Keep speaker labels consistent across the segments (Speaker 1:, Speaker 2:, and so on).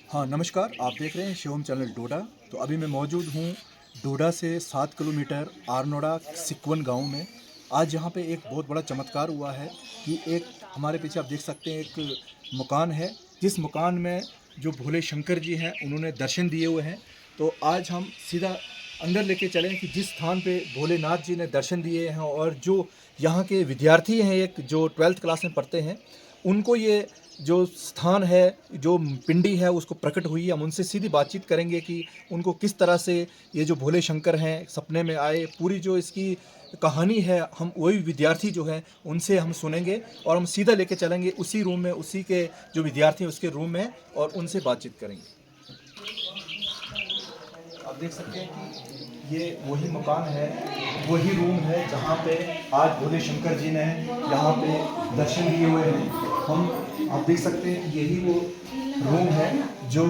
Speaker 1: हाँ नमस्कार, आप देख रहे हैं शिवम चैनल डोडा। तो अभी मैं मौजूद हूँ डोडा से 7 किलोमीटर आरनोड़ा सिकवन गांव में। आज यहाँ पे एक बहुत बड़ा चमत्कार हुआ है कि एक हमारे पीछे आप देख सकते हैं एक मकान है, जिस मकान में जो भोले शंकर जी हैं उन्होंने दर्शन दिए हुए हैं। तो आज हम सीधा अंदर लेके चलें कि जिस स्थान पे भोलेनाथ जी ने दर्शन दिए हैं और जो यहाँ के विद्यार्थी हैं, एक जो 12th क्लास में पढ़ते हैं, उनको ये जो स्थान है, जो पिंडी है उसको प्रकट हुई है। हम उनसे सीधी बातचीत करेंगे कि उनको किस तरह से ये जो भोले शंकर हैं सपने में आए, पूरी जो इसकी कहानी है हम वही विद्यार्थी जो हैं उनसे हम सुनेंगे और हम सीधा लेके चलेंगे उसी रूम में, उसी के जो विद्यार्थी हैं उसके रूम में, और उनसे बातचीत करेंगे। आप देख सकते हैं कि ये वही मकान है, वही रूम है जहाँ पे आज भोले शंकर जी ने यहाँ पे दर्शन दिए हुए हैं। आप देख सकते हैं कि यही वो रूम है। जो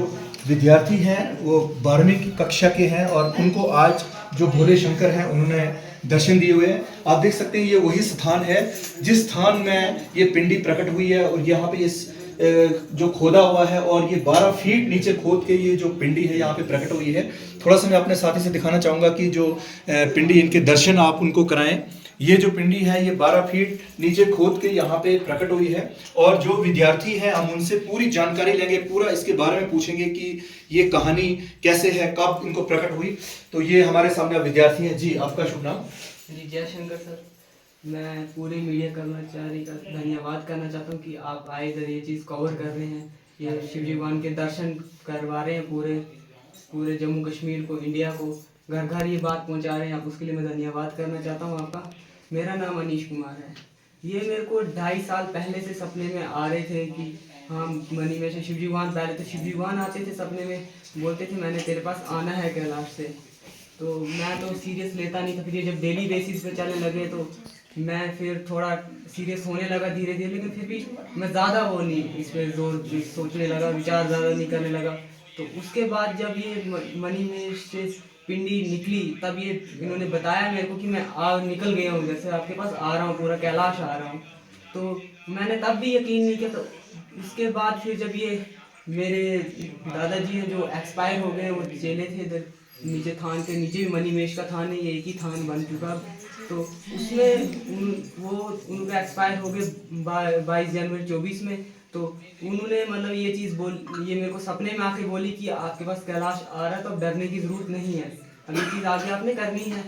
Speaker 1: विद्यार्थी हैं वो 12वीं की कक्षा के हैं और उनको आज जो भोले शंकर हैं उन्होंने दर्शन दिए हुए हैं। आप देख सकते हैं ये वही स्थान है जिस स्थान में ये पिंडी प्रकट हुई है, और यहाँ पे इस जो खोदा हुआ है और ये 12 फीट नीचे खोद के ये जो पिंडी है यहाँ पे प्रकट हुई है। थोड़ा सा मैं अपने साथी से दिखाना चाहूँगा कि जो पिंडी, इनके दर्शन आप उनको कराएं। ये जो पिंडी है ये 12 फीट नीचे खोद के यहाँ पे प्रकट हुई है, और जो विद्यार्थी हैं हम उनसे पूरी जानकारी लेंगे, पूरा इसके बारे में पूछेंगे कि ये कहानी कैसे है, कब इनको प्रकट हुई। तो ये हमारे सामने विद्यार्थी हैं। जी, आपका शुभ नाम?
Speaker 2: जी जय शंकर सर। मैं पूरे मीडिया कर्मचारी का धन्यवाद करना चाहता हूँ कि आप आए इधर ये चीज़ कवर कर रहे हैं, ये शिव जी भगवान के दर्शन करवा रहे हैं पूरे पूरे जम्मू कश्मीर को, इंडिया को घर घर ये बात पहुँचा रहे हैं आप, उसके लिए मैं धन्यवाद करना चाहता हूँ आपका। मेरा नाम अनीश कुमार है। ये मेरे को 2.5 साल पहले से सपने में आ रहे थे कि हाँ मनी में से शिव जी भगवान पहले तो शिव जी भगवान आते थे सपने में, बोलते थे मैंने तेरे पास आना है कैलाश से। तो मैं तो सीरियस लेता नहीं था, फिर ये जब डेली बेसिस पे चलने लगे तो मैं फिर थोड़ा सीरियस होने लगा धीरे धीरे, लेकिन फिर भी मैं ज़्यादा वो नहीं इस पर जोर सोचने लगा, विचार ज़्यादा नहीं करने लगा। तो उसके बाद जब ये मनी में से पिंडी निकली तब ये इन्होंने बताया मेरे को कि मैं निकल गया हूँ, जैसे आपके पास आ रहा हूँ, पूरा कैलाश आ रहा हूँ। तो मैंने तब भी यकीन नहीं किया। तो उसके बाद फिर जब ये मेरे दादाजी हैं जो एक्सपायर हो गए, वो चले थे इधर नीचे थान के नीचे भी मणिमेश का थान है, ये एक ही थान बन चुका। तो उसमें वो उनका एक्सपायर हो गए 22 जनवरी 24 में। तो उन्होंने मतलब ये चीज़ ये मेरे को सपने में आके बोली कि आपके पास कैलाश आ रहा है तो अब डरने की ज़रूरत नहीं है, अब ये चीज़ आगे आपने करनी है,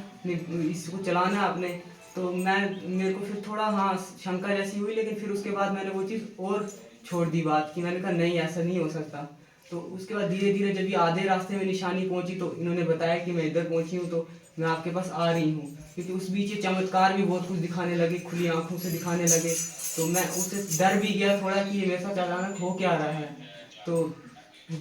Speaker 2: इसको चलाना है आपने। तो मेरे को फिर थोड़ा हाँ शंका जैसी हुई, लेकिन फिर उसके बाद मैंने वो चीज़ और छोड़ दी बात कि मैंने कहा नहीं ऐसा नहीं हो सकता। तो उसके बाद धीरे धीरे जब ये आधे रास्ते में निशानी पहुंची तो इन्होंने बताया कि मैं इधर पहुंची हूँ, तो मैं आपके पास आ रही हूँ। क्योंकि उस बीच ये चमत्कार भी बहुत कुछ दिखाने लगे, खुली आंखों से दिखाने लगे। तो मैं उससे डर भी गया थोड़ा कि ये मेरे साथ अचानक हो क्या रहा है। तो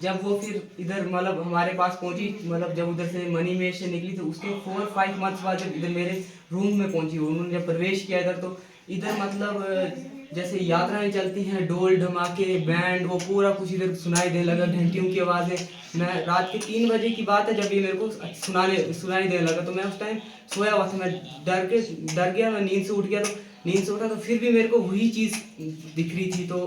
Speaker 2: जब वो फिर इधर मतलब हमारे पास पहुंची, मतलब जब उधर से मणिमेश से निकली तो उसके 4-5 मंथ्स बाद जब इधर मेरे रूम में पहुंची, उन्होंने जब प्रवेश किया इधर, तो इधर मतलब जैसे यात्राएं चलती हैं, डोल धमाके बैंड वो पूरा कुछ इधर सुनाई देने लगा, घंटियों की आवाज़ें। मैं रात के 3 बजे की बात है जब ये मेरे को सुनाई देने लगा, तो मैं उस टाइम सोया हुआ था, मैं डर गया, मैं नींद से उठ गया। तो नींद से उठा तो फिर भी मेरे को वही चीज़ दिख रही थी। तो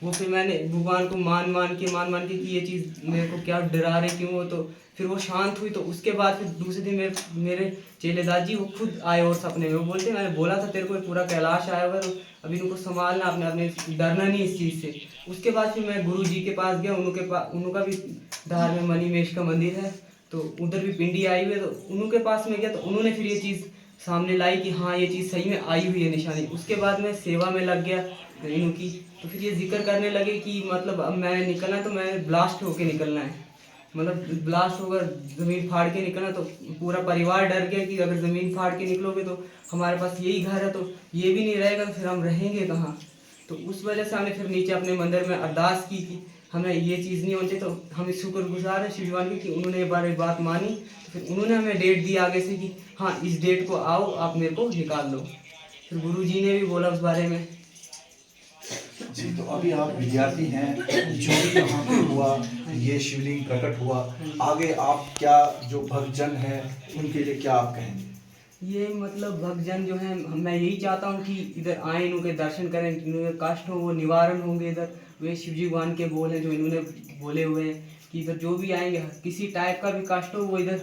Speaker 2: वो फिर मैंने भगवान को मान मान के कि ये चीज़ मेरे को क्या डरा रहे क्यों हो। तो फिर वो शांत हुई। तो उसके बाद फिर दूसरे दिन मेरे चेलेदार जी वो खुद आए और सपने में वो बोलते मैंने बोला था तेरे को पूरा कैलाश आया हुआ, तो अभी उनको संभालना, अपने अपने डरना नहीं इस चीज़ से। उसके बाद फिर मैं गुरु जी के पास गया, उनका भी धार में मणिमेश का मंदिर है, तो उधर भी पिंडी आई हुई है। तो उनके पास में गया तो उन्होंने फिर ये चीज़ सामने लाई कि हाँ ये चीज़ सही में आई हुई है निशानी। उसके बाद मैं सेवा में लग गया इनकी। तो फिर ये जिक्र करने लगे कि मतलब अब मैंने निकलना है तो मैंने ब्लास्ट होके निकलना है, मतलब ब्लास्ट होकर ज़मीन फाड़ के निकलना। तो पूरा परिवार डर गया कि अगर ज़मीन फाड़ के निकलोगे तो हमारे पास यही घर है, तो ये भी नहीं रहेगा तो फिर हम रहेंगे कहाँ। तो उस वजह से हमने फिर नीचे अपने मंदिर में अरदास की कि हमें ये चीज़ नहीं होनी चाहिए। तो हम शुक्रगुजार हैं शिव भगवान की कि उन्होंने ये बात मानी। तो फिर उन्होंने हमें डेट दी आगे से कि हाँ इस डेट को आओ, आप मेरे को निकाल लो। फिर गुरु जी ने भी बोला उस बारे में।
Speaker 1: जी, तो अभी आप विद्यार्थी हैं, जो भी यहाँ पे हुआ, ये शिवलिंग प्रकट हुआ, आगे आप क्या, जो भक्तजन हैं उनके लिए क्या आप कहेंगे?
Speaker 2: ये मतलब भक्तजन जो है, मैं यही चाहता हूँ कि इधर आए, इनके दर्शन करें, इनके कष्ट हो वो निवारण होंगे। इधर वे शिव जी भगवान के बोल हैं जो इन्होंने बोले हुए हैं कि इधर जो भी आएंगे किसी टाइप का भी कष्ट हो वो इधर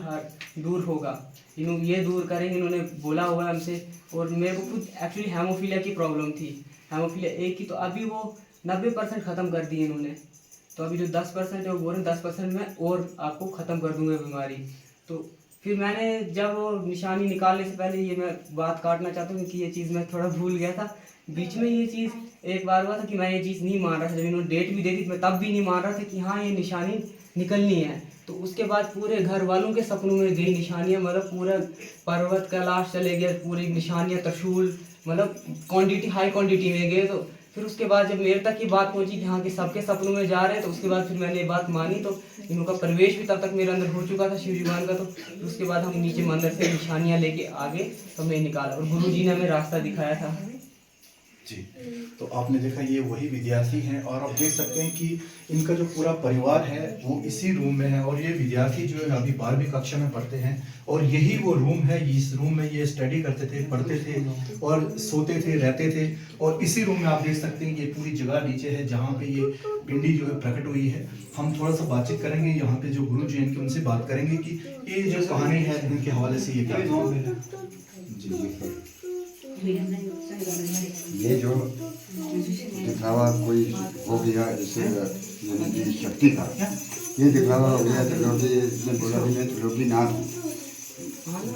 Speaker 2: दूर होगा, ये दूर करेंगे, इन्होंने बोला हुआ है हमसे। और मेरे को खुद एक्चुअली हेमोफीलिया की प्रॉब्लम थी, हेमोफीलिया ए की, तो अभी वो 90% ख़त्म कर दी इन्होंने। तो अभी जो 10% है वो बोल रहे 10% में और आपको ख़त्म कर दूंगा बीमारी। तो फिर मैंने जब वो निशानी निकालने से पहले ये मैं बात काटना चाहता हूँ क्योंकि ये चीज़ मैं थोड़ा भूल गया था बीच में। ये चीज़ एक बार हुआ था कि मैं ये चीज़ नहीं मान रहा था, जब इन्होंने डेट भी दे दी मैं तब भी नहीं मान रहा था कि हाँ ये निशानी निकलनी है। तो उसके बाद पूरे घर वालों के सपनों में गई निशानियाँ, मतलब पूरा पर्वत कैलाश चले गए, पूरी निशानियाँ त्रिशूल, मतलब क्वांटिटी हाई क्वांटिटी में गए। तो फिर उसके बाद जब मेरे तक ये बात पहुंची कि हाँ कि सबके सपनों में जा रहे हैं, तो उसके बाद फिर मैंने ये बात मानी। तो इनका प्रवेश भी तब तक मेरे अंदर हो चुका था शिव जी भगवान का। तो फिर उसके बाद हम नीचे मंदिर से निशानियाँ लेके आगे तो मैं निकाला और गुरु जी ने हमें रास्ता दिखाया था।
Speaker 1: जी, तो आपने देखा ये वही विद्यार्थी हैं और आप देख सकते हैं कि इनका जो पूरा परिवार है वो इसी रूम में है। और ये विद्यार्थी जो है अभी 12वीं कक्षा में पढ़ते हैं और यही वो रूम है, इस रूम में ये स्टडी करते थे, पढ़ते थे और सोते थे, रहते थे। और इसी रूम में आप देख सकते हैं ये पूरी जगह नीचे है जहाँ पे ये पिंडी जो है प्रकट हुई है। हम थोड़ा सा बातचीत करेंगे यहाँ पे जो गुरु जी हैं इनके, उनसे बात करेंगे कि ये जो कहानी है इनके हवाले से ये क्या है। जी
Speaker 3: ये जो दिखावा कोई हो गया जैसे यानी कि शक्ति का, ये दिखावा हो गया त्रिलोकी, इसने बोला कि मैं त्रिलोकी नाथ हूँ।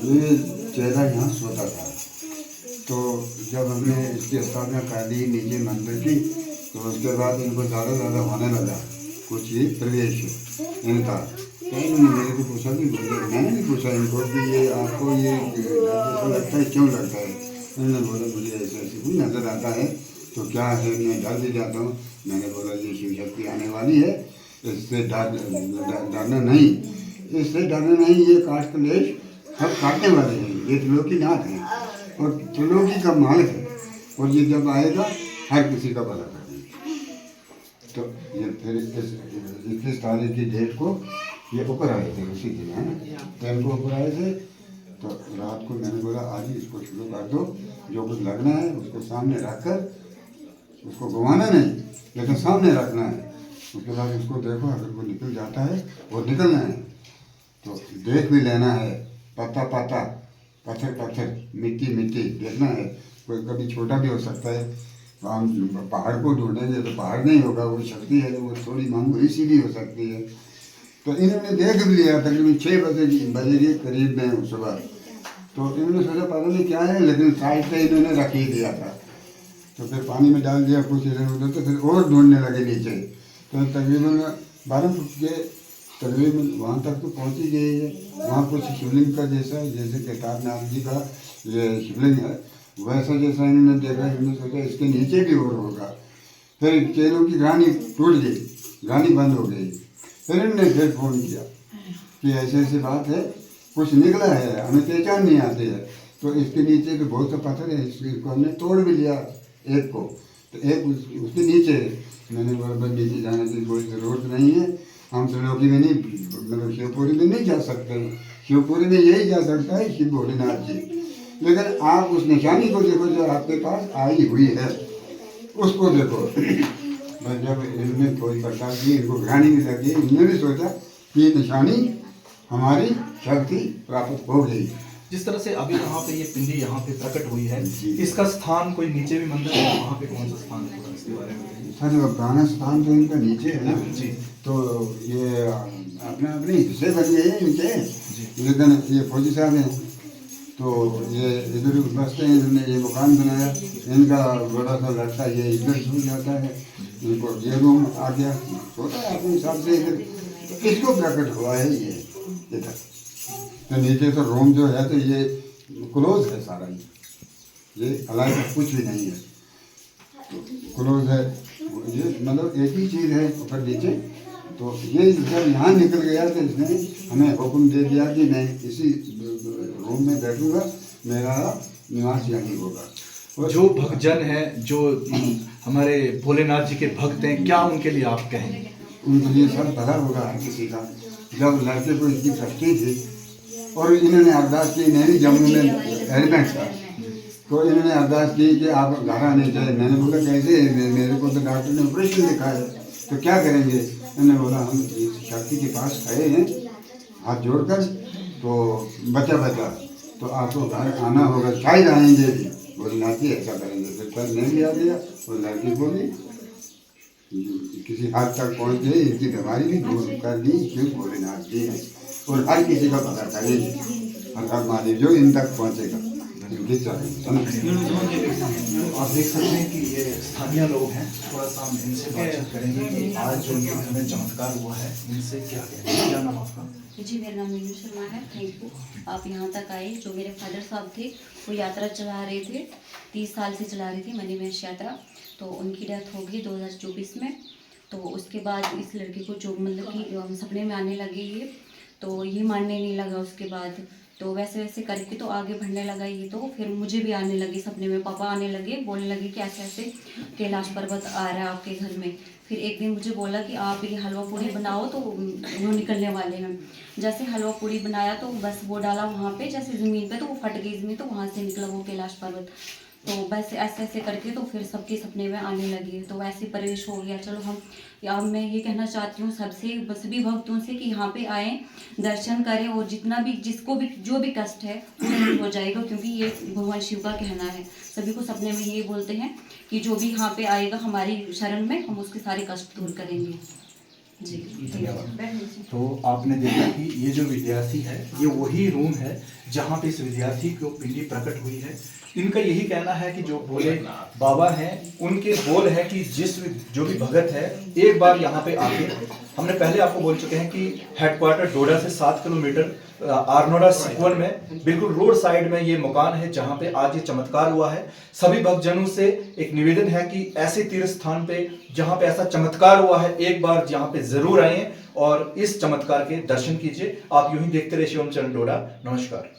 Speaker 3: ये चेहरा यहाँ सोता था, तो जब हमने इसकी स्थापना कर दी नीचे मंदिर की, तो उसके बाद इनको ज़्यादा होने लगा कुछ ये प्रवेश इनका। तो इन्होंने मेरे को पूछा कि मैंने भी पूछा इनको कि ये आपको ये लगता है, क्यों लगता है? उन्होंने बोला मुझे ऐसे ऐसे भी नज़र आता है, तो क्या है, मैं डर भी जाता हूँ। मैंने बोला ये शिव शक्ति आने वाली है, इससे डरना नहीं, इससे डरना नहीं। ये काट क्लेश सब काटने वाले हैं, ये त्रिलोकी नाथ हैं और त्रिलोकी का मालिक है, और ये जब आएगा हर किसी का भला करेंगे। तो ये फिर इस 21 तारीख की डेट को ये ऊपर आए थे, उसी दिन है ना, ट्रेन को ऊपर आए थे। तो रात को मैंने बोला आज ही इसको शुरू कर दो, जो कुछ लगना है उसको सामने रखकर, उसको घुमाना नहीं लेकिन सामने रखना है। उसके बाद उसको देखो, अगर वो निकल जाता है वो निकलना है, तो देख भी लेना है, पत्ता पत्ता, पत्थर पत्थर, मिट्टी मिट्टी देखना है। कोई कभी छोटा भी हो सकता है, हम पहाड़ को ढूंढेंगे तो पहाड़ नहीं होगा, वो शक्ति है वो थोड़ी मामूली सी भी हो सकती है। तो इन्होंने देख भी लिया, तकरीबन 6 बजे के करीब में सुबह। तो इन्होंने सोचा पता नहीं क्या है, लेकिन साइड से इन्होंने रख ही दिया था। तो फिर पानी में डाल दिया कुछ इधर उधर, तो फिर और ढूंढने लगे नीचे। तो तकरीबन 12 फुट के तकरीबन वहाँ तक तो पहुँच ही गई है। वहाँ कुछ शिवलिंग का जैसा, जैसे केदारनाथ जी का ये शिवलिंग है वैसा जैसा इन्होंने देखा। इन्होंने सोचा इसके नीचे भी और होगा। फिर चेलों की घानी टूट गई, घानी बंद हो गई। फिर इन्होंने फिर फ़ोन किया कि ऐसे ऐसी बात है, कुछ निकला है, हमें पहचान नहीं आती है। तो इसके नीचे तो बहुत सा पत्थर है, इसको हमने तोड़ भी लिया एक को, तो एक उसके नीचे। मैंने बोला नीचे जाने की कोई ज़रूरत नहीं है, हम त्रिलोकी में नहीं, मतलब शिवपुरी में नहीं जा सकते। शिवपुरी में यही जा सकता है शिव भोलेनाथ जी। लेकिन आप उस निशानी को देखो जो आपके पास आई हुई है, उसको देखो। बस जब इनमें कोई प्रकार की इनको घानी भी लगी, इन्होंने भी सोचा कि ये निशानी हमारी शक्ति प्राप्त हो गई।
Speaker 1: जिस तरह से अभी यहाँ पे ये पिंडी यहाँ पे प्रकट हुई है, इसका स्थान कोई नीचे भी मंदिर है, वहाँ पे कौन सा स्थान है इसके बारे में?
Speaker 3: सर पुराना स्थान तो इनका नीचे है ना
Speaker 1: जी।
Speaker 3: तो ये अपने अपने हिस्से बन गए हैं इनके, लेकिन ये फौजी साहब हैं तो ये इधर बसते हैं। इन्होंने ये मकान बनाया, इनका बड़ा सा लड़का ये इधर छूट जाता है, इनको ये रूम आ गया, छोटा है अपने हिसाब से इधर। तो इसको प्रकट हुआ है ये इधर। तो नीचे तो रूम जो है तो ये क्लोज है सारा, ये अलाइव कुछ भी नहीं है, तो क्लोज है ये, मतलब एक ही चीज़ है ऊपर नीचे। तो ये जब यहाँ निकल गया तो इसने हमें हुक्म दे दिया कि मैं इसी रूम में बैठूंगा, मेरा निवास यहीं होगा।
Speaker 1: और जो भक्तजन है, जो हमारे भोलेनाथ जी के भक्त हैं, क्या उनके लिए आप कहेंगे?
Speaker 3: उनके लिए सब भला होगा हर किसी का। जब लड़के को इसकी शक्ति थी और इन्होंने अरदास की, नहीं जम्मू में एलिमेंट था, तो इन्होंने अरदास की कि आप घर आने चाहिए। मैंने बोला कैसे, मेरे को तो डॉक्टर ने ऑपरेशन लिखा है, तो क्या करेंगे? मैंने बोला हम इस शक्ति के पास खड़े हैं हाथ जोड़कर, तो बचा बचा तो आपको घर आना होगा, शायद आएंगे भी। भोलेनाथ जी ऐसा करेंगे। फिर कल नहीं भी आ गया और लड़की को भी किसी हद तक पहुँच गई, इनकी बीमारी भी दूर कर दी, क्योंकि भोलेनाथ जी हैं और हर किसी का पता करेंगे, हर महादेव जो इन तक पहुँचेगा।
Speaker 1: आप देख सकते हैं कि ये स्थानीय लोग हैं, थोड़ा सा हम इनसे बातचीत करेंगे कि आज जो इनके घर में चमत्कार हुआ है, इनसे क्या कहते हैं। क्या नाम आपका?
Speaker 4: जी, मेरा नाम मीनू शर्मा है। थैंक यू, आप यहाँ तक आए। जो मेरे फादर साहब थे वो यात्रा चला रहे थे, 30 साल से चला रही थी मणिमहेश यात्रा, तो उनकी डेथ हो गई 2024 में। तो उसके बाद इस लड़की को जो मतलब कि सपने में आने लगे ये, तो ये मानने नहीं लगा। उसके बाद तो वैसे वैसे करके तो आगे बढ़ने लगा ये, तो फिर मुझे भी आने लगी सपने में, पापा आने लगे, बोलने लगे कि ऐसे ऐसे कैलाश पर्वत आ रहा है आपके घर में। फिर एक दिन मुझे बोला कि आप ये हलवा पूड़ी बनाओ, तो वो निकलने वाले हैं। जैसे हलवा पूड़ी बनाया तो बस वो डाला वहाँ पे जैसे ज़मीन पे, तो वो फट गई ज़मीन, तो वहाँ से निकला वो कैलाश पर्वत। तो बस ऐसे ऐसे करके तो फिर सबके सपने में आने लगे, तो वैसे प्रवेश हो गया। चलो हम, या मैं ये कहना चाहती हूँ सबसे, सभी भक्तों से कि यहाँ पे आएँ, दर्शन करें, और जितना भी जिसको भी जो भी कष्ट है वो दूर हो जाएगा, क्योंकि ये भगवान शिव का कहना है। सभी को सपने में ये बोलते हैं कि जो भी यहाँ पे आएगा हमारी शरण में, हम उसके सारे कष्ट दूर करेंगे। जी,
Speaker 1: धन्यवाद। तो आपने देखा कि ये जो विद्यार्थी है, ये वही रूम है जहाँ पे इस विद्यार्थी को पिंडी प्रकट हुई है। इनका यही कहना है कि जो भोले बाबा हैं, उनके बोल है कि जो भी भगत है एक बार यहाँ पे आके, हमने पहले आपको बोल चुके हैं कि हेडक्वार्टर डोडा से 7 किलोमीटर आरनोडा सिक्वन में बिल्कुल रोड साइड में ये मकान है जहाँ पे आज ये चमत्कार हुआ है। सभी भक्तजनों से एक निवेदन है कि ऐसे तीर्थ स्थान पे जहाँ पे ऐसा चमत्कार हुआ है, एक बार यहाँ पे जरूर आए और इस चमत्कार के दर्शन कीजिए। आप यूं ही देखते रहिए शिवम चरण डोडा। नमस्कार।